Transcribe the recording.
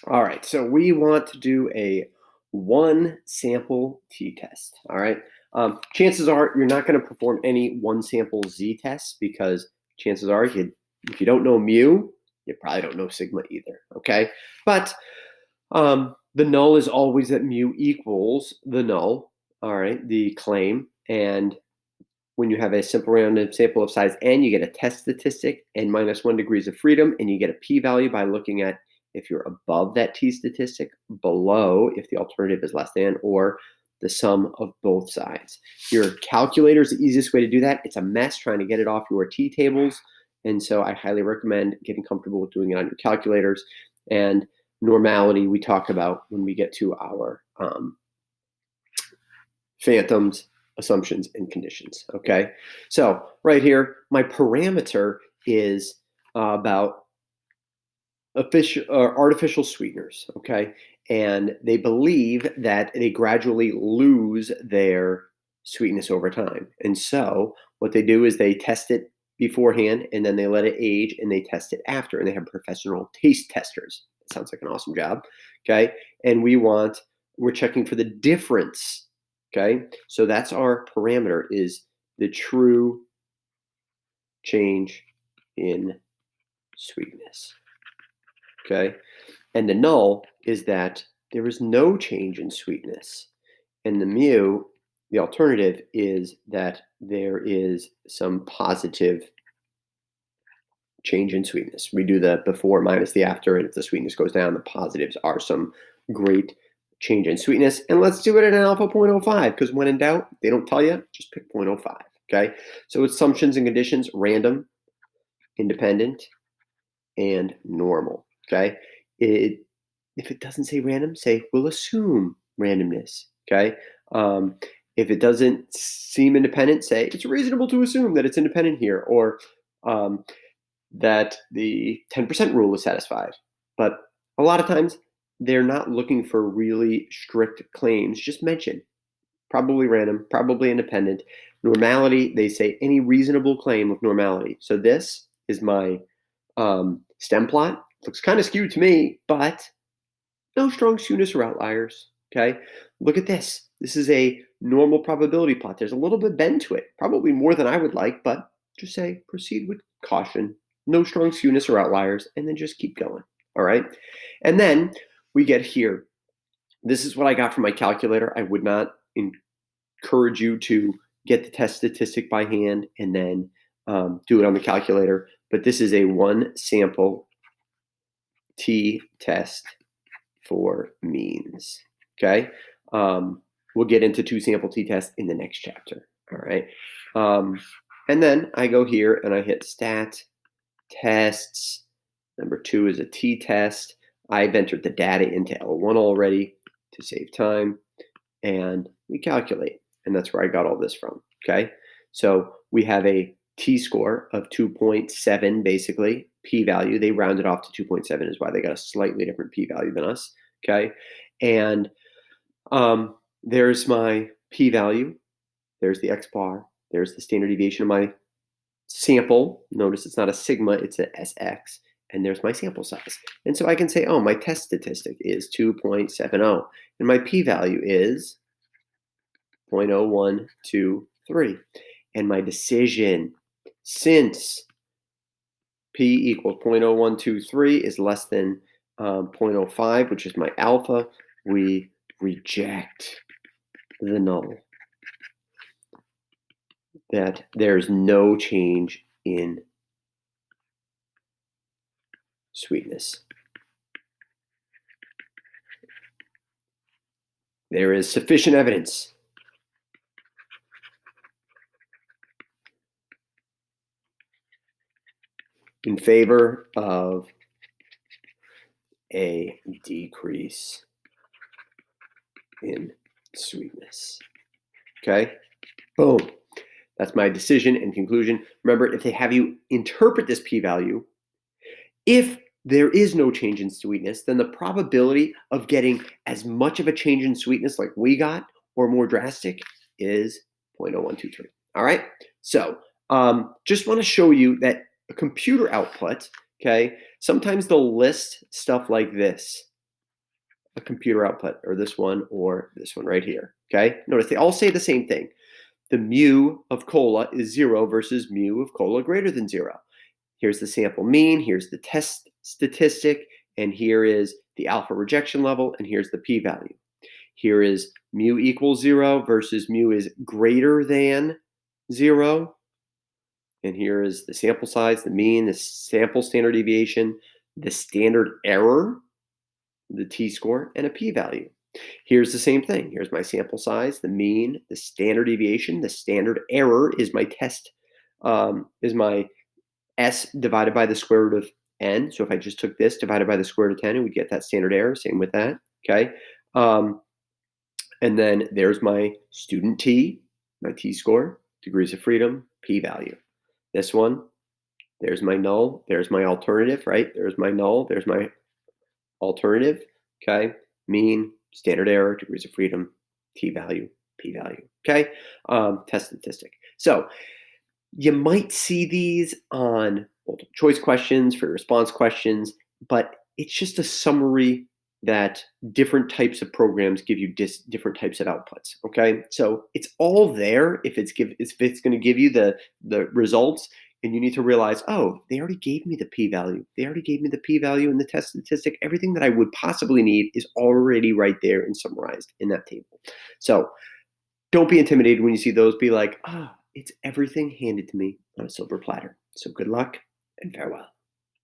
All right, so we want to do a one sample t-test. All right, chances are you're not going to perform any one sample z-tests because chances are if you don't know mu, you probably don't know sigma either. Okay, but the null is always that mu equals the null. All right, the claim, and when you have a simple random sample of size n, you get a test statistic, n minus 1 degrees of freedom, and you get a p-value by looking at if you're above that t statistic, below if the alternative is less than, or the sum of both sides. Your calculator is the easiest way to do that. It's a mess trying to get it off your t tables, and so I highly recommend getting comfortable with doing it on your calculators. And normality we talk about when we get to our phantoms, assumptions, and conditions. Okay, so right here, my parameter is about artificial sweeteners. Okay, and they believe that they gradually lose their sweetness over time. And so what they do is they test it beforehand, and then they let it age, and they test it after, and they have professional taste testers. It sounds like an awesome job. Okay, and we're checking for the difference. Okay, so that's our parameter, is the true change in sweetness. Okay, and the null is that there is no change in sweetness. And the mu, the alternative, is that there is some positive change in sweetness. We do the before minus the after, and if the sweetness goes down, the positives are some great change in sweetness. And let's do it at an alpha 0.05, because when in doubt, they don't tell you, just pick 0.05. Okay, so assumptions and conditions: random, independent, and normal. Okay, if it doesn't say random, say we'll assume randomness. Okay, if it doesn't seem independent, say it's reasonable to assume that it's independent here, or that the 10% rule is satisfied. But a lot of times they're not looking for really strict claims. Just mention probably random, probably independent. Normality, they say any reasonable claim of normality. So this is my stem plot. Looks kind of skewed to me, but no strong skewness or outliers. Okay, look at this. This is a normal probability plot. There's a little bit bend to it, probably more than I would like, but just say proceed with caution. No strong skewness or outliers, and then just keep going. All right, and then we get here. This is what I got from my calculator. I would not encourage you to get the test statistic by hand and then do it on the calculator. But this is a one sample t-test for means. Okay, we'll get into two sample t-tests in the next chapter. All right, and then I go here and I hit stat tests. Number 2 is a t-test. I've entered the data into L1 already to save time, and we calculate, and that's where I got all this from. Okay, so we have a t-score of 2.7, basically. P-value, they rounded off to 2.7 is why they got a slightly different p-value than us. Okay, and there's my p-value, there's the x-bar, there's the standard deviation of my sample. Notice it's not a sigma, it's a SX, and there's my sample size. And so I can say, oh, my test statistic is 2.70, and my p-value is 0.0123. And my decision, since p equals 0.0123 is less than 0.05, which is my alpha, we reject the null. That there's no change in sweetness. There is sufficient evidence in favor of a decrease in sweetness. Okay, boom. That's my decision and conclusion. Remember, if they have you interpret this p-value, if there is no change in sweetness, then the probability of getting as much of a change in sweetness like we got or more drastic is 0.0123. All right, so just want to show you that a computer output, okay, sometimes they'll list stuff like this. a computer output, or this one right here. Okay, notice they all say the same thing. The mu of cola is 0 versus mu of cola greater than 0. Here's the sample mean, here's the test statistic, and here is the alpha rejection level, and here's the p-value. Here is mu equals 0 versus mu is greater than 0. And here is the sample size, the mean, the sample standard deviation, the standard error, the t-score, and a p-value. Here's the same thing. Here's my sample size, the mean, the standard deviation, the standard error is my test, is my s divided by the square root of n. So if I just took this divided by the square root of 10, and we get that standard error. Same with that. Okay. And then there's my student t, my t-score, degrees of freedom, p-value. This one, there's my null, there's my alternative, right? There's my null, there's my alternative. Okay. Mean, standard error, degrees of freedom, t-value, p-value. Okay. Test statistic. So you might see these on multiple choice questions, for response questions, but it's just a summary that different types of programs give you different types of outputs. Okay, so it's all there if it's going to give you the results, and you need to realize, oh, they already gave me the p-value. They already gave me the p-value and the test statistic. Everything that I would possibly need is already right there and summarized in that table. So don't be intimidated when you see those. Be like, it's everything handed to me on a silver platter. So good luck and farewell.